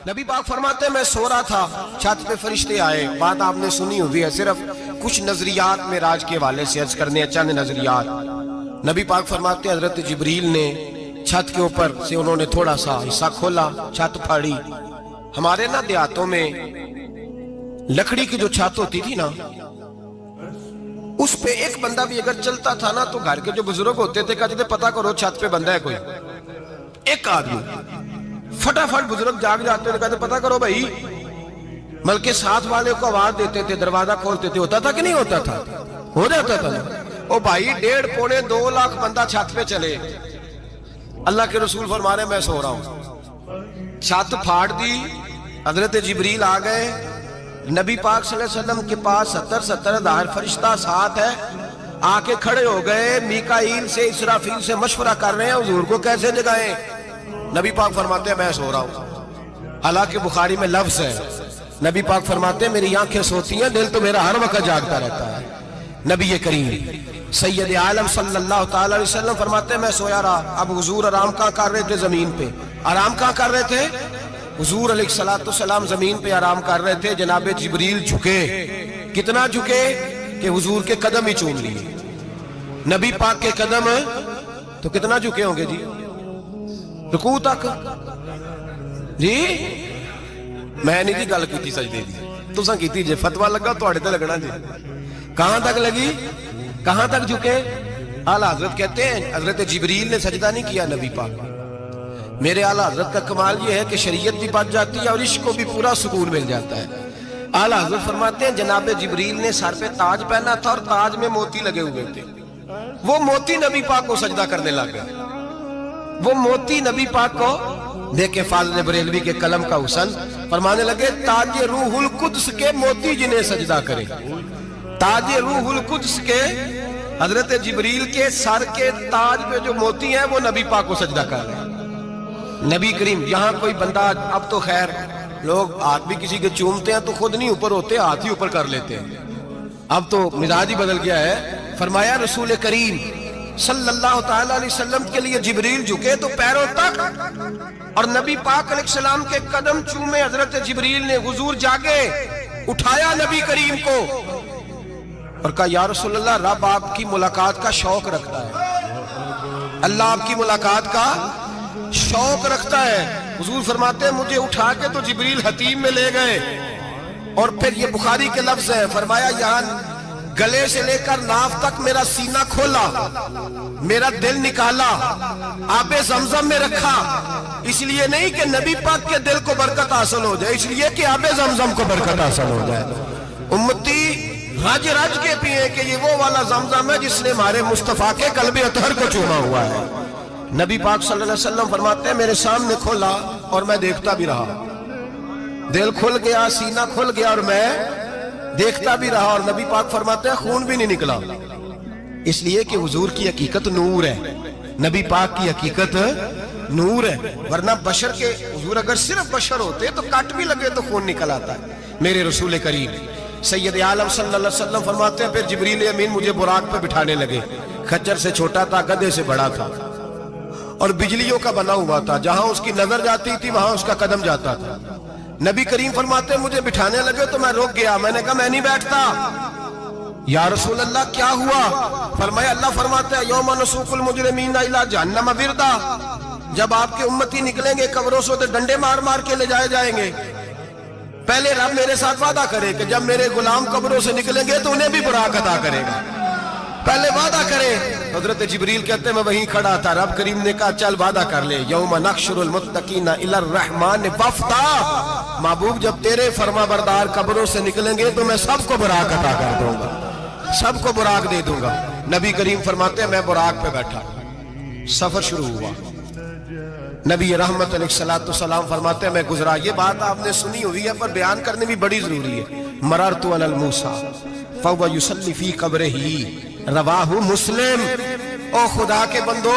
نبی پاک فرماتے ہیں میں سو رہا تھا، چھت پہ فرشتے آئے. بات آپ نے سنی ہوئی ہے، صرف کچھ نظریات معراج کے حوالے سے عرض کرنے ہیں، چند نظریات. نبی پاک فرماتے ہیں حضرت جبریل نے چھت کے اوپر سے انہوں نے تھوڑا سا حصہ کھولا، چھت پھاڑی. ہمارے نا دیہاتوں میں لکڑی کی جو چھت ہوتی تھی نا، اس پہ ایک بندہ بھی اگر چلتا تھا نا تو گھر کے جو بزرگ ہوتے تھے کہتے تھے پتہ کرو چھت پہ بندہ ہے کوئی. ایک آدمی فٹافٹ بزرگ جاگ جاتے تھے، کہتے پتہ کرو بھائی. بلکہ ساتھ والے کو آواز دیتے تھے، دروازہ کھولتے تھے. ہوتا تھا کہ نہیں ہوتا تھا؟ ہو جاتا تھا نا. او بھائی 1.5 پونے 2 لاکھ بندہ چھت پہ چلے. اللہ کے رسول فرما رہے ہیں میں سو رہا ہوں. چھت پھاڑ دی، حضرت جبریل آ گئے. نبی پاک صلی اللہ علیہ وسلم کے پاس 70 ہزار فرشتہ ساتھ ہے، آ کے کھڑے ہو گئے. میکائیل سے اسرافیل سے مشورہ کر رہے ہیں حضور کو کیسے جگائیں. نبی پاک فرماتے ہیں میں سو رہا ہوں. حالانکہ بخاری میں لفظ ہے، نبی پاک فرماتے ہیں میری آنکھیں سوتی ہیں، دل تو میرا ہر وقت جاگتا رہتا ہے. نبی کریم سید عالم صلی اللہ تعالی علیہ وسلم فرماتے ہیں میں سویا رہا. اب حضور آرام کہاں کر رہے تھے؟ زمین پہ. آرام کہاں کر رہے تھے؟ حضور علیہ السلام زمین پہ آرام کر رہے تھے. جناب جبریل جھکے. کتنا جھکے کہ حضور کے قدم ہی چوم لیے. نبی پاک کے قدم تو کتنا جھکے ہوں گے جی؟ رکوع تک. جی میں نہیں جی گل کی سجدے دی، تساں کیتی جے. فتویٰ لگا تواڈے تے لگنا جی. کہاں تک لگی؟ کہاں تک جھکے؟ اعلیٰ حضرت کہتے ہیں حضرت جبریل نے سجدہ نہیں کیا نبی پاک. میرے اعلیٰ حضرت کا کمال یہ ہے کہ شریعت بھی بچ جاتی ہے اور عشق کو بھی پورا سکون مل جاتا ہے. اعلیٰ حضرت فرماتے ہیں جناب جبریل نے سر پہ تاج پہنا تھا اور تاج میں موتی لگے ہوئے تھے. وہ موتی نبی پاک کو سجدہ کرنے لگ گئے. وہ موتی نبی پاک کو دیکھیں. فاضل بریلوی کے قلم کا حسن فرمانے لگے تاج روح القدس کے موتی جنہیں سجدہ کرے. تاج روح القدس کے حضرت جبریل کے سر کے تاج پہ جو موتی ہیں وہ نبی پاک کو سجدہ کر رہے ہیں. نبی کریم یہاں کوئی بندہ، اب تو خیر لوگ ہاتھ بھی کسی کے چومتے ہیں تو خود نہیں اوپر ہوتے، ہاتھ ہی اوپر کر لیتے ہیں. اب تو مزاج ہی بدل گیا ہے. فرمایا رسول کریم صلی اللہ تعالی علیہ وسلم کے لیے جبریل جھکے تو پیروں تک، اور نبی پاک علیہ السلام کے قدم چومے. حضرت جبریل نے حضور جاگے، اٹھایا نبی کریم کو اور کہا یا رسول اللہ رب آپ کی ملاقات کا شوق رکھتا ہے، اللہ آپ کی ملاقات کا شوق رکھتا ہے. حضور فرماتے ہیں مجھے اٹھا کے تو جبریل حتیم میں لے گئے. اور پھر یہ بخاری کے لفظ ہے، فرمایا یہاں گلے سے لے کر ناف تک میرا سینہ کھولا، میرا دل نکالا، آب زمزم میں رکھا. اس لیے نہیں کہ نبی پاک کے دل کو برکت حاصل ہو جائے، اس لیے کہ آب زمزم کو برکت حاصل ہو جائے. امتی رج رج کے پیئے کہ یہ وہ والا زمزم ہے جس نے ہمارے مصطفیٰ کے قلب اطہر کو چوما ہوا ہے. نبی پاک صلی اللہ علیہ وسلم فرماتے ہیں میرے سامنے کھولا اور میں دیکھتا بھی رہا. دل کھل گیا، سینہ کھل گیا اور میں دیکھتا بھی رہا. اور نبی پاک فرماتے ہیں خون بھی نہیں نکلا، اس لیے کہ حضور کی حقیقت نور ہے. نبی پاک کی حقیقت نور ہے. ورنہ بشر کے حضور اگر صرف بشر ہوتے تو کٹ بھی لگے تو خون نکل آتا ہے. میرے رسول کریم سید عالم صلی اللہ علیہ وسلم فرماتے ہیں پھر جبریل امین مجھے براق پہ بٹھانے لگے. خچر سے چھوٹا تھا، گدھے سے بڑا تھا اور بجلیوں کا بنا ہوا تھا. جہاں اس کی نظر جاتی تھی وہاں اس کا قدم جاتا تھا. نبی کریم فرماتے ہیں مجھے بٹھانے لگے تو میں رک گیا. میں نے کہا میں نہیں بیٹھتا. یا رسول اللہ کیا ہوا؟ فرمایا اللہ فرماتے ہیں یوم نسوق المجرمین الی جہنم وردا، جب آپ کے امتی نکلیں گے قبروں سے تو ڈنڈے مار مار کے لے جائے جائیں گے. پہلے رب میرے ساتھ وعدہ کرے کہ جب میرے غلام قبروں سے نکلیں گے تو انہیں بھی براق عطا کرے گا. پہلے وعدہ کرے. حضرت جبریل کہتے ہیں میں وہیں کھڑا تھا. رب کریم نے کہا چل وعدہ کر لے. یوم نحشر المتقین الی الرحمن وفدا، محبوب جب تیرے فرما بردار قبروں سے نکلیں گے تو میں سب کو براق عطا کر دوں گا، سب کو براق دے دوں گا. نبی کریم فرماتے ہیں میں براق پہ بیٹھا. سفر شروع ہوا. نبی رحمت علیہ السلام فرماتے ہیں میں گزرا. یہ بات آپ نے سنی ہوئی ہے پر بیان کرنے بھی بڑی ضروری ہے. مررت علی الموسیٰ فہو یصلی فی قبرہ، رواہ مسلم. او خدا کے بندو،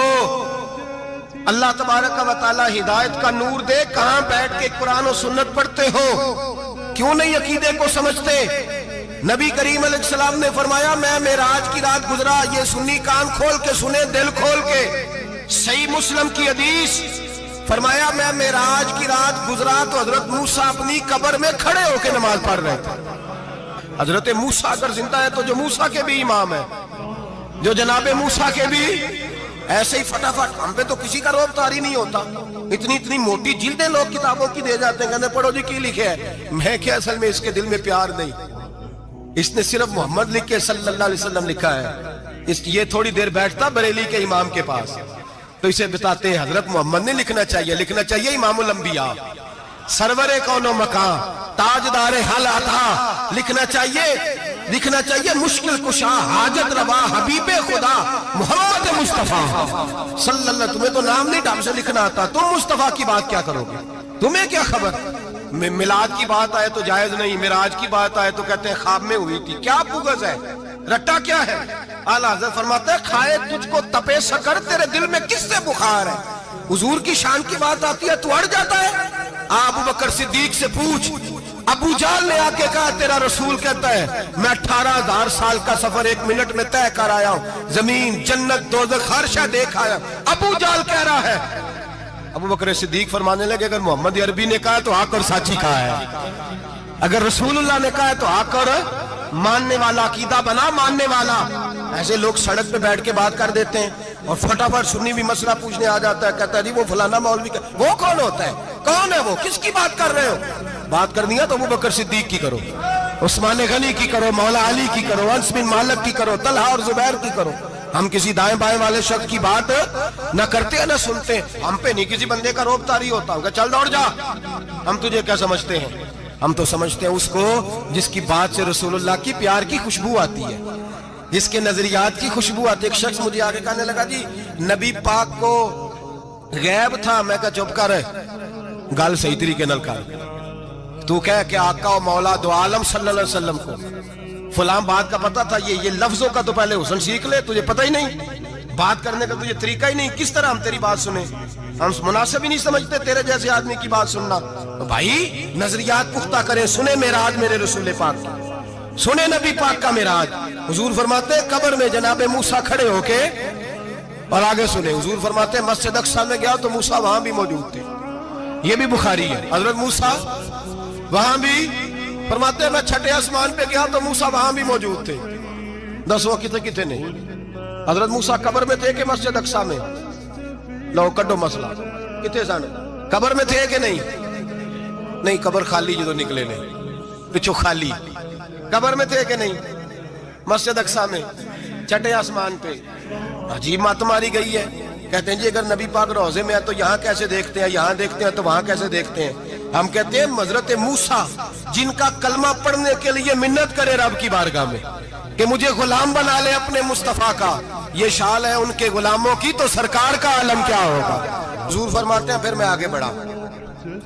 اللہ تبارک و تعالی ہدایت کا نور دے. کہاں بیٹھ کے قرآن و سنت پڑھتے ہو؟ کیوں نہیں عقیدے کو سمجھتے؟ نبی کریم علیہ السلام نے فرمایا میں معراج کی رات گزرا. یہ سنی کان کھول کے سنے، دل کھول کے. صحیح مسلم کی حدیث فرمایا میں معراج کی رات گزرا تو حضرت موسیٰ اپنی قبر میں کھڑے ہو کے نماز پڑھ رہے تھے. حضرت موسیٰ اگر زندہ ہے تو جو موسیٰ کے بھی امام ہے، جو جناب موسیٰ کے بھی ایسے ہی فٹافٹ. ہم پہ تو کسی کا روب طاری نہیں ہوتا. اتنی موٹی جلدیں لوگ کتابوں کی دے جاتے ہیں، کہتے ہیں پڑھو جی کی لکھے ہے. میں کیا اصل میں اس کے دل میں پیار نہیں. اس نے صرف محمد لکھ کے صلی اللہ علیہ وسلم لکھا ہے. یہ تھوڑی دیر بیٹھتا بریلی کے امام کے پاس تو اسے بتاتے ہیں حضرت محمد نے لکھنا چاہیے امام الانبیاء، سرور کون و مکان، تاجدار حل عطا. لکھنا چاہیے مشکل کشا، حاجت روا، حبیب خدا محمد مصطفیٰ صلی اللہ. تمہیں تو نام نہیں ڈھنگ سے لکھنا آتا، تم مصطفیٰ کی بات کیا کرو گے؟ تمہیں کیا خبر؟ میلاد کی بات آئے تو جائز نہیں، معراج کی بات آئے تو کہتے ہیں خواب میں ہوئی تھی. کیا بغض ہے، رٹا کیا ہے؟ اعلیٰ حضرت فرماتا ہے کھائے تجھ کو تپے سکر، تیرے دل میں کس سے بخار ہے؟ حضور کی شان کی بات آتی ہے تو اڑ جاتا ہے. ابو بکر صدیق سے پوچھ، ابو جہل نے آ کے کہا تیرا رسول کہتا ہے میں 18,000 سال کا سفر 1 منٹ میں طے کر آیا ہوں، زمین جنت دوزخ ہر شے دیکھ آیا. ابو جہل کہہ رہا ہے. ابو بکر صدیق فرمانے لگے اگر محمد عربی نے کہا تو آ کر سچی کہا ہے، اگر رسول اللہ نے کہا ہے تو آ کر ماننے والا، عقیدہ بنا ماننے والا. ایسے لوگ سڑک پہ بیٹھ کے بات کر دیتے ہیں اور فٹافٹ سنی بھی مسئلہ پوچھنے آ جاتا ہے، کہتا ہے جی وہ فلانا مولوی کا. وہ کون ہوتا ہے؟ کون ہے وہ؟ کس کی بات کر رہے ہو؟ بات کرنی ہے تو ابو بکر صدیق کی کرو، عثمان غنی کی کرو، مولا علی کی کرو، انس بن مالک کی کرو، طلحہ اور زبیر کی کرو. ہم کسی دائیں بائیں والے شخص کی بات نہ کرتے ہیں نہ سنتے. ہم پہ نہیں کسی بندے کا روب طاری ہوتا ہوں کہ چل دوڑ جا. ہم تجھے کیا سمجھتے ہیں؟ ہم تو سمجھتے ہیں اس کو جس کی بات سے رسول اللہ کی پیار کی خوشبو آتی ہے، جس کے نظریات کی خوشبو آتی ہے. ایک شخص مجھے آگے کہنے لگا جی نبی پاک کو غیب تھا. میں کہا چپ کر، گل صحیح طریقے نال کر. تو کہہ کہ آقا و مولا دو عالم صلی اللہ علیہ وسلم کو فلاں بات کا پتہ تھا. یہ لفظوں کا تو پہلے حسن سیکھ لے، تجھے پتہ ہی نہیں، بات کرنے کا تجھے طریقہ ہی نہیں. کس طرح ہم تیری بات سنیں؟ ہم مناسب ہی نہیں سمجھتے تیرے جیسے آدمی کی بات سننا. تو بھائی نظریات پختہ کریں. سنیں معراج میرے رسول پاک کی، سنیں نبی پاک کا معراج. حضور فرماتے ہیں قبر میں جناب موسیٰ کھڑے ہو کے، اور آگے سنیں حضور فرماتے ہیں مسجد اقصیٰ میں گیا تو موسیٰ وہاں بھی موجود تھے. یہ بھی بخاری ہے. حضرت موسیٰ وہاں بھی فرماتے ہیں میں چھٹے آسمان پہ گیا تو موسیٰ وہاں بھی موجود تھے. دسو کتنے نہیں؟ حضرت موسیٰ قبر میں تھے کہ مسجد اقصیٰ میں؟ لو کڈو مسئلہ. کتنے سن قبر میں تھے کہ نہیں؟ قبر خالی جدو نکلے نہیں پچھو خالی. قبر میں تھے کہ نہیں؟ مسجد اقصیٰ میں چھٹے آسمان پہ. عجیب مات ماری گئی ہے. کہتے ہیں جی اگر نبی پاک روزے میں ہے تو یہاں کیسے دیکھتے ہیں، یہاں دیکھتے ہیں تو وہاں کیسے دیکھتے ہیں؟ ہم کہتے ہیں حضرت موسیٰ جن کا کلمہ پڑھنے کے لیے منت کرے رب کی بارگاہ میں کہ مجھے غلام بنا لے اپنے مصطفیٰ کا، یہ شال ہے ان کے غلاموں کی، تو سرکار کا عالم کیا ہوگا؟ حضور فرماتے ہیں پھر میں آگے بڑھا،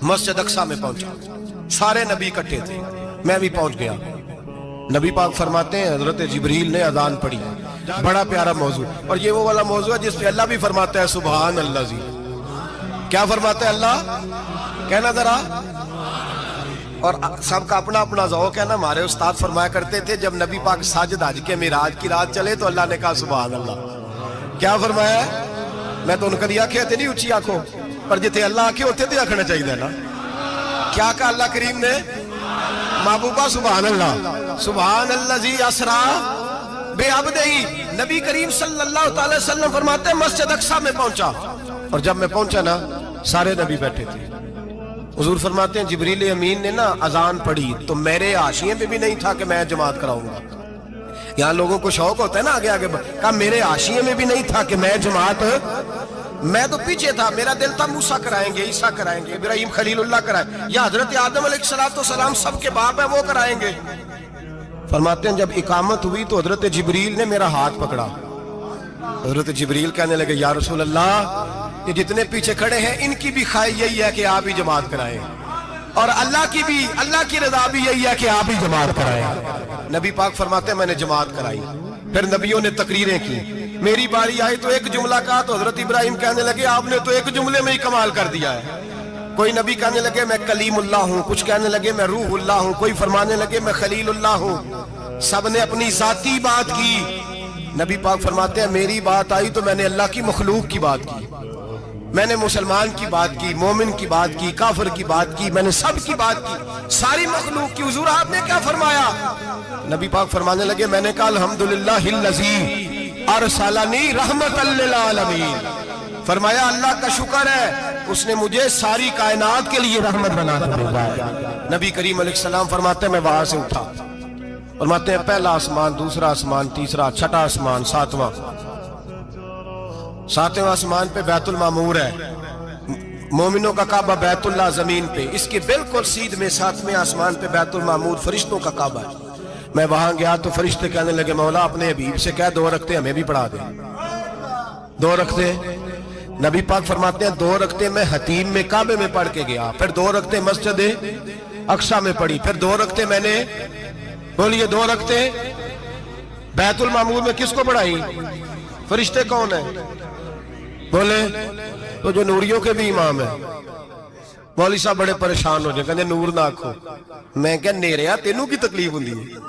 مسجد اقصیٰ میں پہنچا. سارے نبی اکٹھے تھے، میں بھی پہنچ گیا. نبی پاک فرماتے ہیں حضرت جبریل نے اذان پڑھی. بڑا پیارا موضوع، اور یہ وہ والا موضوع ہے جس پہ اللہ بھی فرماتا ہے سبحان اللہ. جی کیا فرماتا ہے اللہ؟ کہنا ذرا. اور سب کا اپنا اپنا ذوق ہے نا. ہمارے استاد فرمایا کرتے تھے جب نبی پاک ساجد حج کے معراج کی رات چلے تو اللہ نے کہا سبحان اللہ. کیا فرمایا؟ میں تو ان کا آنکھیں تھے نہیں اچھی آنکھوں پر جتنے اللہ آنکھیں ہوتے تھے آنکھنا چاہیے نا. کیا کہا اللہ کریم نے؟ محبوبہ سبحان اللہ. سبحان اللہ زی اسرا بے عبدہی. نبی کریم صلی اللہ تعالی وسلم فرماتے ہیں مسجد اقصیٰ میں پہنچا، اور جب میں پہنچا نا سارے نبی بیٹھے تھے. حضور فرماتے ہیں جبریل امین نے نا اذان پڑھی تو میرے حاشیے پہ بھی نہیں تھا کہ میں جماعت کراؤں گا. یہاں لوگوں کو شوق ہوتا ہے نا آگے آگے، کہا میرے حاشیے میں بھی نہیں تھا کہ میں جماعت، میں تو پیچھے تھا. میرا دل تھا موسیٰ کرائیں گے، عیسیٰ کرائیں گے، ابراہیم خلیل اللہ کرائیں، یا حضرت آدم علیہ السلام سب کے باپ ہیں وہ کرائیں گے. فرماتے ہیں جب اقامت ہوئی تو حضرت جبریل نے میرا ہاتھ پکڑا. حضرت جبریل کہنے لگے یا رسول اللہ یہ جتنے پیچھے کھڑے ہیں ان کی بھی خواہش یہی ہے کہ آپ ہی جماعت کرائیں، اور اللہ کی رضا بھی یہی ہے کہ آپ ہی جماعت کرائیں. نبی پاک فرماتے ہیں میں نے جماعت کرائی. پھر نبیوں نے تقریریں کی. میری باری آئی تو ایک جملہ کہا تو حضرت ابراہیم کہنے لگے آپ نے تو ایک جملے میں ہی کمال کر دیا ہے. کوئی نبی کہنے لگے میں کلیم اللہ ہوں، کچھ کہنے لگے میں روح اللہ ہوں، کوئی فرمانے لگے میں خلیل اللہ ہوں. سب نے اپنی ذاتی بات کی. نبی پاک فرماتے ہیں میری بات آئی تو میں نے اللہ کی مخلوق کی بات کی. میں نے مسلمان کی بات کی، مومن کی بات کی، کافر کی بات کی، میں نے سب کی بات کی، ساری مخلوق کی۔ حضور آپ نے کیا فرمایا؟ نبی پاک فرمانے لگے میں نے کہا الحمدللہ الذی ارسلنی رحمت للعالمین، فرمایا اللہ کا شکر ہے اس نے مجھے ساری کائنات کے لیے رحمت بنا کر بھیجا ہے۔ نبی کریم علیہ السلام فرماتے ہیں میں وہاں سے اٹھا، فرماتے ہیں پہلا آسمان، دوسرا آسمان، تیسرا، چھٹا آسمان، ساتواں آسمان پہ بیت المعمور ہے، مومنوں کا کعبہ بیت اللہ زمین پہ، اس کے بالکل سیدھ میں 7ویں آسمان پہ بیت المعمور فرشتوں کا کعبہ ہے۔ میں وہاں گیا تو فرشتے کہنے لگے مولا اپنے حبیب سے کہہ 2 رکعتیں ہمیں بھی پڑھا دے۔ 2 رکعتیں نبی پاک فرماتے ہیں 2 رکعتیں میں حتیم میں کعبے میں پڑھ کے گیا، پھر 2 رکعتیں مسجد اقصی میں پڑھی، پھر 2 رکعتیں میں نے بولیے 2 رکعتیں بیت المعمور میں کس کو پڑھائی؟ فرشتے کون ہیں؟ بولے تو جو نوریوں کے بھی امام ہیں۔ مولوی صاحب بڑے پریشان ہو جائے، کہتے نور نہ آکھو۔ میں کہ نیریا تینوں کی تکلیف ہوندی ہے،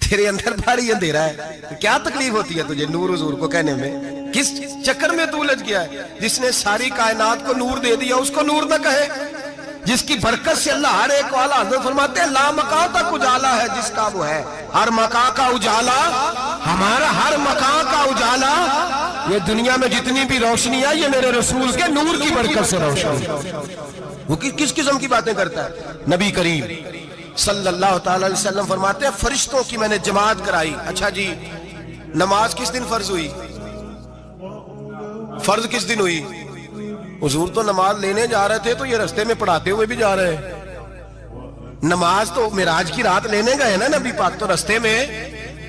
تیرے اندر بھاری اندھیرا ہے، کیا تکلیف ہوتی ہے تجھے نور حضور کو کہنے میں؟ کس چکر میں تو الجھ گیا ہے؟ جس نے ساری کائنات کو نور دے دیا اس کو نور نہ کہے؟ جس کی برکت سے اللہ ہر ایک والا، حضرت فرماتے ہیں لا مکان تک اجالا ہے جس کا وہ ہے، ہر مکان کا اجالا ہمارا، ہر مکان کا اجالا، یہ دنیا میں جتنی بھی روشنی ہے یہ میرے رسول کے نور کی برکت سے روشن ہے۔ وہ کس قسم کی باتیں کرتا ہے؟ نبی کریم صلی اللہ تعالی علیہ وسلم فرماتے ہیں فرشتوں کی میں نے جماعت کرائی۔ اچھا جی نماز کس دن فرض ہوئی؟ فرض کس دن ہوئی؟ حضور تو نماز لینے جا رہے تھے تو یہ رستے میں پڑھاتے ہوئے بھی جا رہے ہیں۔ نماز تو معراج کی رات لینے گئے نا نبی پاک، تو رستے میں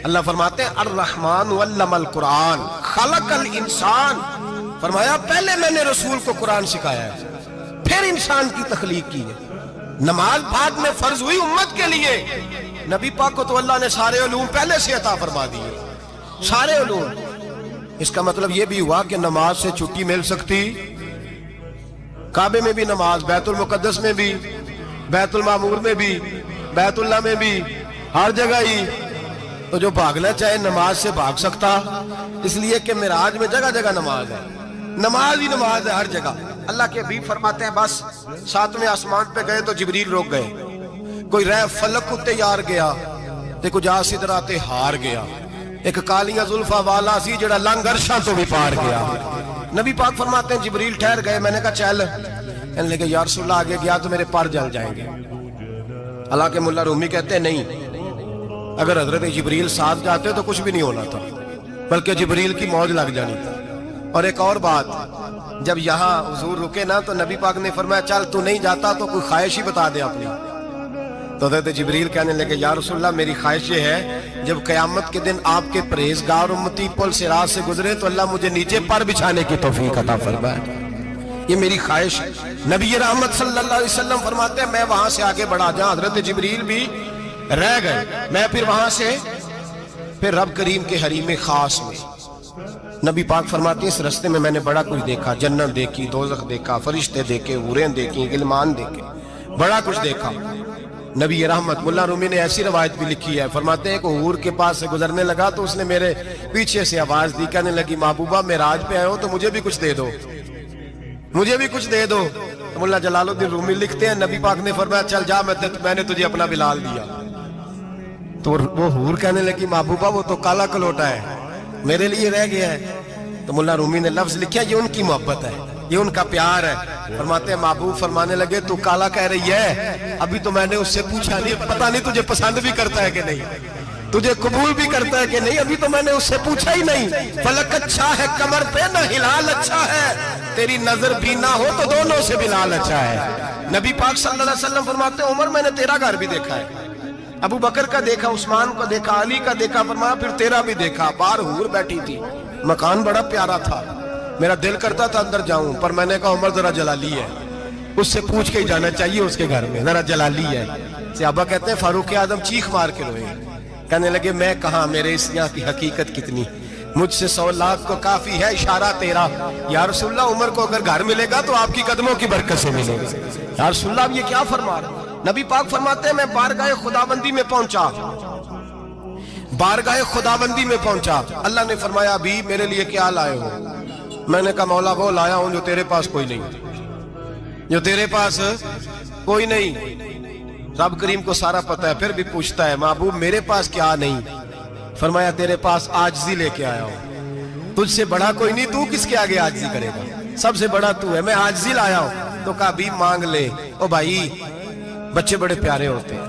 اللہ فرماتے ہیں الرحمن علم القرآن خلق الانسان، فرمایا پہلے میں نے رسول کو قرآن سکھایا ہے پھر انسان کی تخلیق کی ہے۔ نماز بعد میں فرض ہوئی امت کے لیے، نبی پاک کو تو اللہ نے سارے علوم پہلے سے عطا فرما دیے، سارے علوم۔ اس کا مطلب یہ بھی ہوا کہ نماز سے چھٹی مل سکتی، کعبے میں بھی نماز، بیت المقدس میں بھی، بیت المعمور میں بھی، بیت اللہ میں بھی، ہر جگہ ہی۔ تو جو بھاگنا چاہے نماز سے بھاگ سکتا، اس لیے کہ معراج میں جگہ جگہ نماز ہے، نماز ہی نماز ہے ہر جگہ۔ اللہ کے حبیب فرماتے ہیں بس 7ویں آسمان پہ گئے تو جبریل روک گئے، کوئی رہ فلک اتے یار گیا تے کچھ آ سدرا تے ہار گیا، ایک کالیاں زلفاں والا سی جڑا لنگ عرشاں تو بھی پار گیا۔ نبی پاک فرماتے ہیں جبریل ٹھہر گئے، میں نے کہا چل، کہنے لگے یا رسول اللہ آگے گیا تو میرے پر جل جائیں گے۔ حالانکہ ملا رومی کہتے ہیں نہیں، اگر حضرت جبریل ساتھ جاتے تو کچھ بھی نہیں ہونا تھا، بلکہ جبریل کی موج لگ جانی تھی۔ اور ایک اور بات، جب یہاں حضور رکے نا تو نبی پاک نے فرمایا چل تو نہیں جاتا تو کوئی خواہش ہی بتا دے اپنی۔ تو حضرت جبریل کہنے لگے یا رسول اللہ میری خواہش یہ ہے جب قیامت کے دن آپ کے پرہیزگار امتی پل صراط سے گزرے تو اللہ مجھے نیچے پر بچھانے کی توفیق عطا فرمائے، یہ میری خواہش ہے۔ نبی رحمت صلی اللہ علیہ وسلم فرماتے ہیں میں وہاں سے آگے بڑھا جہاں حضرت جبریل بھی رہ گئے، میں پھر وہاں سے پھر رب کریم کے حریم خاص میں۔ نبی پاک فرماتے ہیں اس رستے میں میں نے بڑا کچھ دیکھا، جنت دیکھی، دوزخ دیکھا، فرشتے دیکھے، حوریں دیکھی، غلمان دیکھے، بڑا کچھ دیکھا۔ نبی رحمت ملا رومی نے ایسی روایت بھی لکھی ہے، فرماتے ہیں کہ حور کے پاس سے گزرنے لگا تو اس نے میرے پیچھے سے آواز دی، کہنے لگی محبوبہ معراج پہ آئے ہو تو مجھے بھی کچھ دے دو، مجھے بھی کچھ دے دو۔ ملا جلال الدین رومی لکھتے ہیں نبی پاک نے فرمایا چل جا میں نے تجھے اپنا بلال دیا۔ تو وہ حور کہنے لگی محبوبہ وہ تو کالا کلوٹا ہے، میرے لیے رہ گیا ہے۔ تو ملا رومی نے لفظ لکھا یہ ان کی محبت ہے، یہ ان کا پیار ہے۔ فرماتے ہیں محبوب فرمانے لگے تو کالا کہہ رہی ہے، ابھی تو میں نے اس سے پوچھا نہیں، پتہ نہیں تجھے پسند بھی کرتا ہے کہ نہیں، تجھے قبول بھی کرتا ہے کہ نہیں، ابھی تو میں نے اس سے پوچھا ہی نہیں۔ فلک اچھا ہے کمر پہ نہ ہلال اچھا ہے، تیری نظر بھی نہ ہو تو دونوں سے بلال اچھا ہے۔ نبی پاک صلی اللہ علیہ وسلم فرماتے ہیں عمر میں نے تیرا گھر بھی دیکھا ہے، ابو بکر کا دیکھا، عثمان کا دیکھا، علی کا دیکھا، فرمایا پھر تیرا بھی دیکھا۔ باہر حور بیٹھی تھی، مکان بڑا پیارا تھا، میرا دل کرتا تھا اندر جاؤں، پر میں نے کہا عمر ذرا جلالی ہے، اس سے پوچھ کے ہی جانا چاہیے اس کے گھر میں، ذرا جلالی ہے۔ صحابہ کہتے ہیں فاروق اعظم چیخ مار کے روئے، کہنے لگے میں کہاں، میرے اس یہاں کی حقیقت کتنی، مجھ سے 100 لاکھ کو کافی ہے اشارہ تیرا۔ یا رسول اللہ عمر کو اگر گھر ملے گا تو آپ کی قدموں کی برکت سے ملے گا۔ یا رسول اللہ اب یہ کیا فرما رہے؟ نبی پاک فرماتے ہیں میں بارگاہ خداوندی میں پہنچا، بارگاہ خداوندی میں پہنچا، اللہ نے فرمایا ابھی میرے لیے کیا لائے ہو؟ میں نے کہا مولا وہ لایا ہوں جو تیرے پاس کوئی نہیں، جو تیرے پاس کوئی نہیں۔ رب کریم کو سارا پتہ ہے، پھر بھی پوچھتا ہے محبوب میرے پاس کیا نہیں؟ فرمایا تیرے پاس عاجزی لے کے آیا ہوں، تجھ سے بڑا کوئی نہیں، تو کس کے آگے عاجزی کرے گا، سب سے بڑا تو ہے، میں عاجزی لایا ہوں۔ تو کہا بھی مانگ لے۔ او بھائی بچے بڑے پیارے ہوتے ہیں،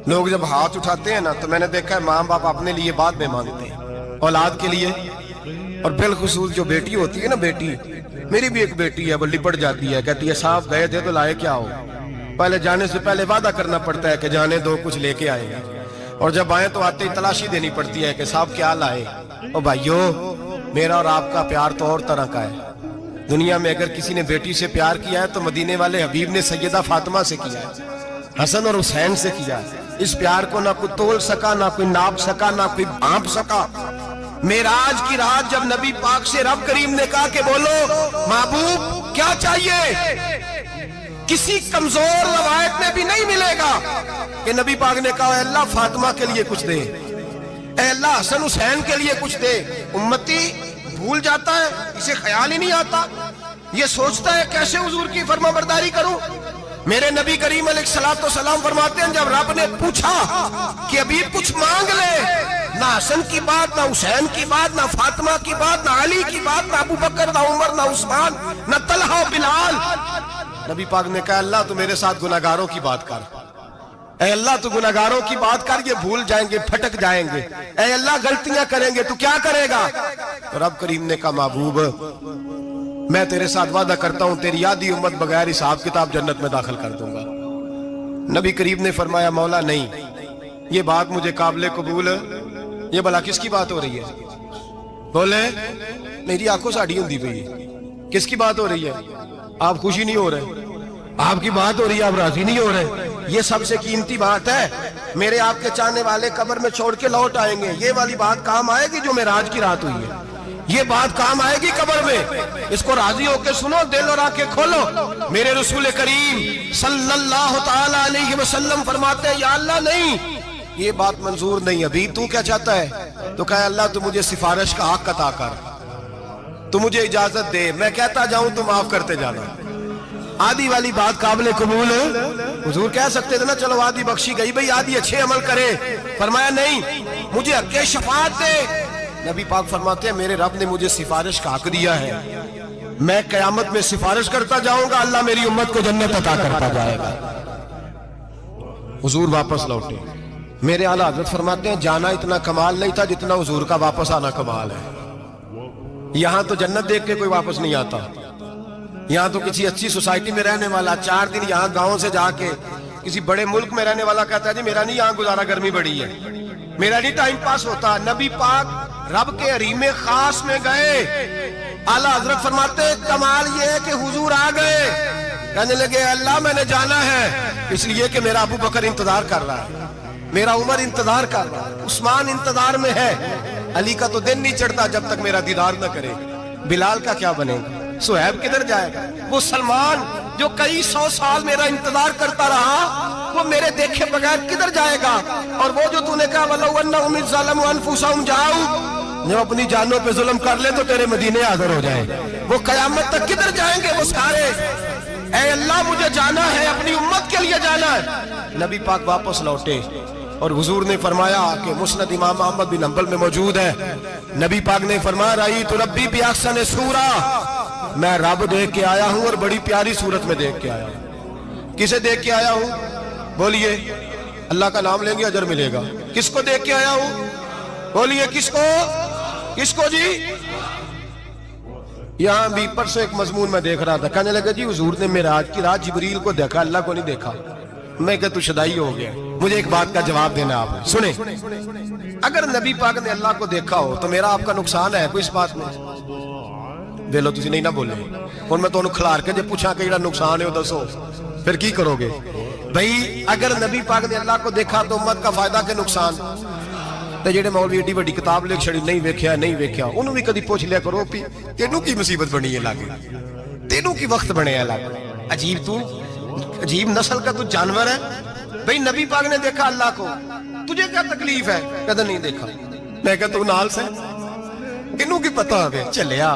لوگ جب ہاتھ اٹھاتے ہیں نا تو میں نے دیکھا ہے ماں باپ اپنے لیے بعد میں مانگتے ہیں، اولاد کے لیے، اور بالخصوص جو بیٹی ہوتی ہے نا، بیٹی میری بھی ایک بیٹی ہے، وہ لپٹ جاتی ہے، کہتی ہے صاحب گئے تھے تو لائے کیا ہو؟ پہلے جانے سے پہلے وعدہ کرنا پڑتا ہے کہ جانے دو کچھ لے کے آئے گا، اور جب آئے تو آتے ہی تلاشی دینی پڑتی ہے کہ صاحب کیا لائے۔ او بھائیو میرا اور آپ کا پیار تو اور طرح کا ہے، دنیا میں اگر کسی نے بیٹی سے پیار کیا ہے تو مدینے والے حبیب نے سیدہ فاطمہ سے کیا ہے، حسن اور حسین سے کیا ہے۔ اس پیار کو نہ کوئی تول سکا، نہ کوئی ناپ سکا، نہ کوئی بھانپ سکا۔ معراج کی رات جب نبی پاک سے رب کریم نے کہا کہ بولو محبوب کیا چاہیے، کسی کمزور روایت میں بھی نہیں ملے گا کہ نبی پاک نے کہا اے اللہ فاطمہ کے لیے کچھ دے، اے اللہ حسن حسین کے لیے کچھ دے۔ امتی بھول جاتا ہے، اسے خیال ہی نہیں آتا، یہ سوچتا ہے کیسے حضور کی فرما برداری کروں۔ میرے نبی کریم علیہ الصلوۃ والسلام فرماتے ہیں جب رب نے پوچھا کہ ابھی کچھ مانگ لے، نہ حسن کی بات، نہ حسین کی بات، نہ فاطمہ کی بات، نہ علی کی بات، نہ ابو بکر، نہ عمر، نہ عثمان، نہ طلحہ و بلال، نبی پاک نے کہا اللہ تو میرے ساتھ گناہگاروں کی بات کر، اے اللہ تو گناہگاروں کی بات کر، یہ بھول جائیں گے، پھٹک جائیں گے، اے اللہ غلطیاں کریں گے تو کیا کرے گا؟ تو رب کریم نے کہا محبوب میں تیرے ساتھ وعدہ کرتا ہوں تیری آدھی امت بغیر حساب کتاب جنت میں داخل کر دوں گا۔ نبی کریم نے فرمایا مولا نہیں، یہ بات مجھے قابل قبول، یہ بھلا کس کی بات ہو رہی ہے؟ بولے میری آنکھوں سے اڑی ہوندی پئی ہے، کس کی بات ہو رہی ہے؟ آپ خوشی نہیں ہو رہے، آپ کی بات ہو رہی ہے، آپ راضی نہیں ہو رہے، یہ سب سے قیمتی بات ہے۔ میرے آپ کے چاہنے والے قبر میں چھوڑ کے لوٹ آئیں گے، یہ والی بات کام آئے گی جو معراج کی رات ہوئی ہے، یہ بات کام آئے گی قبر میں، اس کو راضی ہو کے سنو، دل اور آنکھیں کھولو۔ میرے رسول کریم صلی اللہ تعالی علیہ وسلم فرماتے ہیں یا اللہ نہیں، یہ بات منظور نہیں، ابھی تو کیا چاہتا ہے؟ تو کہا اللہ تو مجھے سفارش کا حق عطا کر، تو مجھے اجازت دے، میں کہتا جاؤں تو معاف کرتے جانا۔ آدھی والی بات قابل قبول ہے، حضور کہہ سکتے تھے نا چلو آدھی بخشی گئی بھئی آدھی اچھے عمل کرے، فرمایا نہیں مجھے حق شفاعت دے۔ نبی پاک فرماتے ہیں میرے رب نے مجھے سفارش کا حق دیا ہے، میں قیامت میں سفارش کرتا جاؤں گا، اللہ میری امت کو جنت عطا کرتا جائے گا۔ حضور واپس لوٹے، میرے اعلیٰ حضرت فرماتے ہیں جانا اتنا کمال نہیں تھا جتنا حضور کا واپس آنا کمال ہے۔ یہاں تو جنت دیکھ کے کوئی واپس نہیں آتا، یہاں تو کسی اچھی سوسائٹی میں رہنے والا 4 دن یہاں گاؤں سے جا کے کسی بڑے ملک میں رہنے والا کہتا ہے جی میرا نہیں یہاں گزارا، گرمی بڑی ہے، میرا نہیں ٹائم پاس ہوتا۔ نبی پاک رب کے حریم خاص میں گئے، اعلیٰ حضرت فرماتے کمال یہ ہے کہ حضور آ گئے، کہنے لگے اللہ میں نے جانا ہے، اس لیے کہ میرا ابو بکر انتظار کر رہا ہے، میرا عمر انتظار کر رہا ہے، عثمان انتظار میں ہے، علی کا تو دن نہیں چڑھتا جب تک میرا دیدار نہ کرے، بلال کا کیا بنے گا، صہیب کدھر جائے گا، وہ سلمان جو کئی 100 سال میرا انتظار کرتا رہا وہ میرے دیکھے بغیر کدھر جائے گا، اور وہ جو تو نے کہا وَلَوْ أَنَّهُمْ إِذْ ظَلَمُوا أَنفُسَهُمْ جَاءُوا، جو اپنی جانوں پہ ظلم کر لے تو تیرے مدینے حاضر ہو جائیں، وہ قیامت تک کدھر جائیں گے وہ سارے، اے اللہ مجھے جانا ہے، اپنی امت کے لیے جانا ہے۔ نبی پاک واپس لوٹے اور حضور نے فرمایا کہ مسند امام احمد بن حنبل میں موجود ہے، نبی پاک نے فرمایا رأیت ربی بأحسن صورہ، میں رب دیکھ کے آیا ہوں اور بڑی پیاری صورت میں دیکھ کے آیا ہوں۔ کسے دیکھ کے آیا ہوں؟ بولیے، اللہ کا نام لیں گے اجر ملے گا۔ کس کو دیکھ کے آیا ہوں؟ بولیے کس کو؟ کس کو جی؟ یہاں بھی پرسوں ایک مضمون میں دیکھ رہا تھا، کہنے لگا جی حضور نے معراج کی رات جبریل کو دیکھا، اللہ کو نہیں دیکھا۔ میں کہ تو شدائی ہو گیا، مجھے ایک بات کا جواب دینا آپ سنیں، اگر نبی پاک نے اللہ کو دیکھا ہو تو میرا آپ کا نقصان ہے کوئی اس بات میں؟ ویلو تسی نہیں نہ بولے، اور میں تو انہوں کھلار کے جب پوچھا کہ یہ نقصان ہے وہ دسو، پھر کی کرو گے؟ بھئی اگر نبی پاک نے اللہ کو دیکھا تو امت کا فائدہ کے نقصان؟ تے جڑے مولوی ایڈی بڑی کتاب لکھ چھڑی نہیں ویکھیا نہیں ویکھیا، انہوں بھی کدی پوچھ لیا کرو پی تینوں کی مصیبت بنی ہے لاگے، تینوں کی وقت بنے ہے لاگے، عجیب تو عجیب نسل کا تو جانور ہے۔ بھئی نبی پاک نے دیکھا اللہ کو، تجھے کیا تکلیف ہے؟ کہتا نہیں دیکھا۔ میں کہتا تو نال سے کنوں کی پتہ ہے چلیا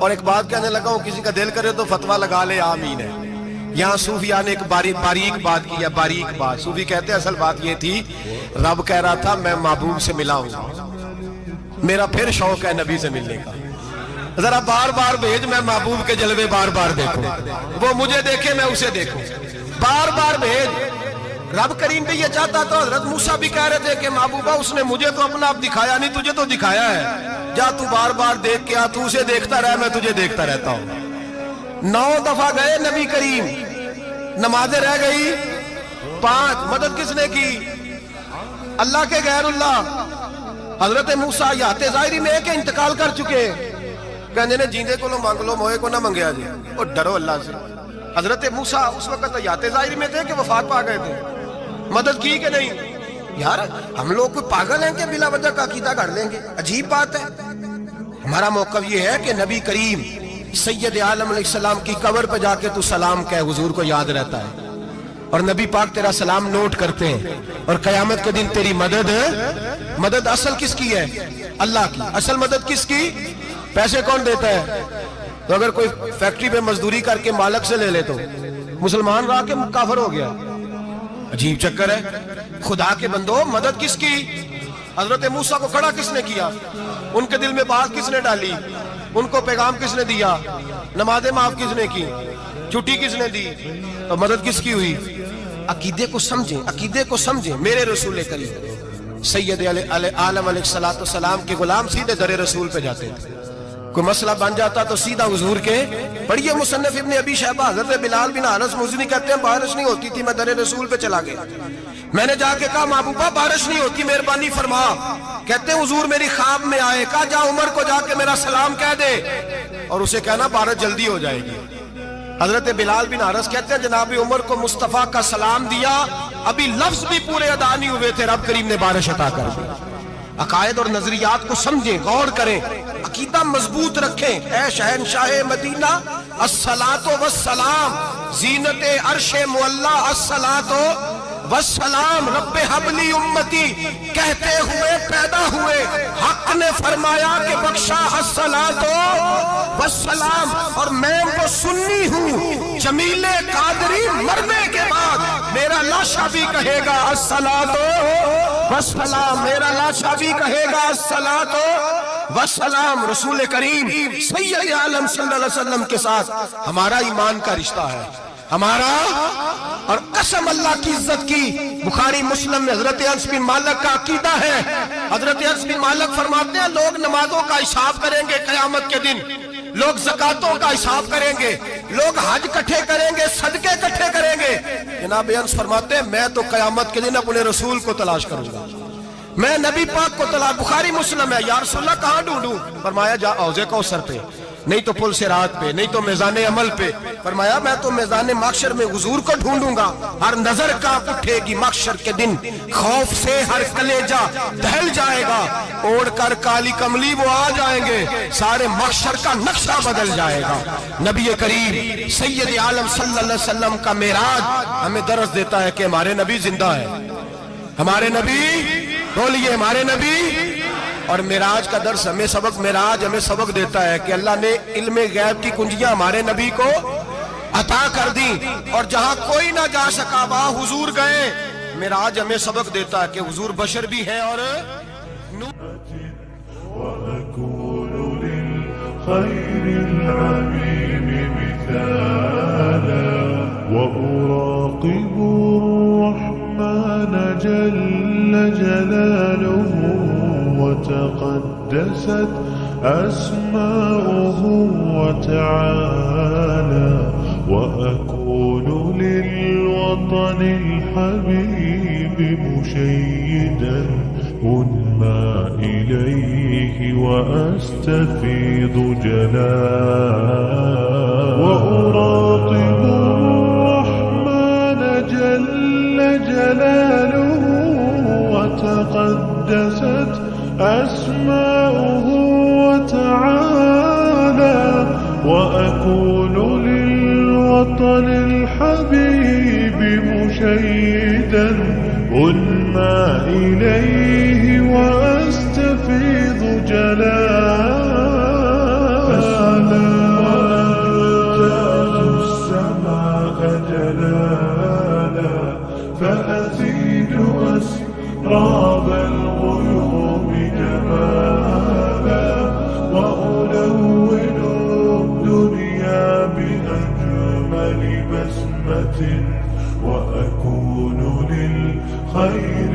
اور ایک بات کہنے لگا ہوں، کسی کا دل کرے تو فتویٰ لگا لے، آمین ہے۔ یہاں صوفیاء نے ایک باریک بات کی ہے، باریک بات۔ صوفی کہتے ہیں اصل بات یہ تھی، رب کہہ رہا تھا میں محبوب سے ملا ہوں، میرا پھر شوق ہے نبی سے ملنے کا، ذرا بار بار بھیج، میں محبوب کے جلوے بار بار دیکھوں، وہ مجھے دیکھے میں اسے دیکھوں، بار بار بھیج۔ رب کریم بھی یہ چاہتا تو حضرت موسیٰ بھی کہہ رہے تھے کہ محبوبہ اس نے مجھے تو اپنا آپ دکھایا نہیں، تجھے تو دکھایا ہے، جا تو بار بار دیکھ کے آ، تو اسے دیکھتا رہ، میں تجھے دیکھتا رہتا ہوں۔ 9 دفعہ گئے نبی کریم، نمازیں رہ گئی 5۔ مدد کس نے کی؟ اللہ کے غیر اللہ۔ حضرت موسیٰ یات ظاہری میں کہ انتقال کر چکے، کہنے نے جیندے کو مانگ لو، موئے کو نہ منگیا جی، اور ڈرو اللہ سے۔ حضرت موسیٰ اس وقت یات ظاہری میں تھے کہ وفات پا گئے تھے، مدد کی کہ نہیں؟ یار ہم لوگ کوئی پاگل ہیں کہ بلا وجہ کا عقیدہ کر لیں گے؟ عجیب بات ہے۔ ہمارا موقف یہ ہے کہ نبی کریم سید عالم علیہ السلام کی قبر پہ جا کے تو سلام کہے، حضور کو یاد رہتا ہے، اور نبی پاک تیرا سلام نوٹ کرتے ہیں، اور قیامت کے دن تیری مدد اصل کس کی ہے؟ اللہ کی۔ اصل مدد کس کی؟ پیسے کون دیتا ہے؟ تو اگر کوئی فیکٹری پہ مزدوری کر کے مالک سے لے لے تو مسلمان رہا کے کافر ہو گیا، عجیب چکر ہے۔ خدا کے بندو، مدد کس کی؟ حضرت موسیٰ کو کھڑا کس نے کیا؟ ان کے دل میں بات کس نے ڈالی؟ ان کو پیغام کس نے دیا؟ نمازیں معاف کس نے کی؟ چھٹی کس نے دی؟ تو مدد کس کی ہوئی؟ عقیدے کو سمجھیں، عقیدے کو سمجھیں۔ میرے رسول کریم سید عالم علیہ السلام کے غلام سیدھے در رسول پہ جاتے تھے، کوئی مسئلہ بن جاتا تو سیدھا حضور کے۔ پڑھیے مصنف ابن ابی شیبہ، حضرت بلال بن انس مزنی کہتے ہیں بارش نہیں ہوتی تھی، میں در رسول پہ چلا گیا، میں نے جا کے کہا محبوبہ بارش نہیں ہوتی، مہربانی فرما۔ کہتے ہیں حضور میری خواب میں آئے، کہا جا عمر کو جا کے میرا سلام کہہ دے، اور اسے کہنا بارش جلدی ہو جائے گی۔ حضرت بلال بن حارث کہتے ہیں جناب عمر کو مصطفیٰ کا سلام دیا، ابھی لفظ بھی پورے ادا نہیں ہوئے تھے، رب کریم نے بارش عطا کر دی۔ عقائد اور نظریات کو سمجھیں، غور کریں، عقیدہ مضبوط رکھیں۔ اے شہنشاہ مدینہ الصلاۃ والسلام، زینت عرش معلی الصلاۃ والسلام، رب حبلی امتی کہتے ہوئے پیدا ہوئے، حق نے فرمایا کہ بخشا الصلاۃ والسلام۔ اور میں وہ سنی ہوں، جمیل قادری مرنے کے بعد میرا لاشا بھی کہے گا الصلاۃ والسلام، میرا لاشا بھی کہے گا الصلاۃ والسلام۔ رسول کریم سید عالم صلی اللہ علیہ وسلم کے ساتھ ہمارا ایمان کا رشتہ ہے، ہمارا، اور قسم اللہ کی عزت کی، بخاری مسلم میں حضرت انس بن مالک کا عقیدہ ہے۔ حضرت انس بن مالک فرماتے ہیں لوگ نمازوں کا حساب کریں گے قیامت کے دن، لوگ زکاتوں کا حساب کریں گے، لوگ حج کٹھے کریں گے، صدقے کٹھے کریں گے۔ جناب انس فرماتے ہیں میں تو قیامت کے دن اپنے رسول کو تلاش کروں گا، میں نبی پاک کو تلاش۔ بخاری مسلم ہے، یا رسول اللہ کہاں ڈھونڈوں؟ فرمایا جا حوض کوثر پہ، نہیں تو پل صراط پہ، نہیں تو میزان عمل پہ۔ فرمایا میں تو میزان محشر میں حضور کو ڈھونڈوں گا، ہر نظر کانپ اٹھے گی محشر کے دن، خوف سے ہر کلیجہ دہل جائے گا، اوڑھ کر کالی کملی وہ آ جائیں گے، سارے محشر کا نقشہ بدل جائے گا۔ نبی کریم سید عالم صلی اللہ علیہ وسلم کا معراج ہمیں درس دیتا ہے کہ ہمارے نبی زندہ ہے، ہمارے نبی، بولیے ہمارے نبی۔ اور معراج کا درس ہمیں سبق، معراج ہمیں سبق دیتا ہے کہ اللہ نے علم غیب کی کنجیاں ہمارے نبی کو عطا کر دی، اور جہاں کوئی نہ جا سکا وہاں حضور گئے۔ معراج ہمیں سبق دیتا ہے کہ حضور بشر بھی ہیں اور وأكون للخير العميم مثالا، وأراقب الرحمن جل جلاله وتقدست أسماؤه وتعالى، وأكون للوطن الحبيب مشيدا أنمى إليه وأستفيض جلالا، وأراقب الرحمن جل جلاله وتقدست أسماؤه وتعالى، وأكون للوطن الحبيب مشيدا أنمى إليه وأستفيض جلالا. فأزيد أسراب الغيوم جمالا وألون الدنيا بأجمل بسمة وأكون للخير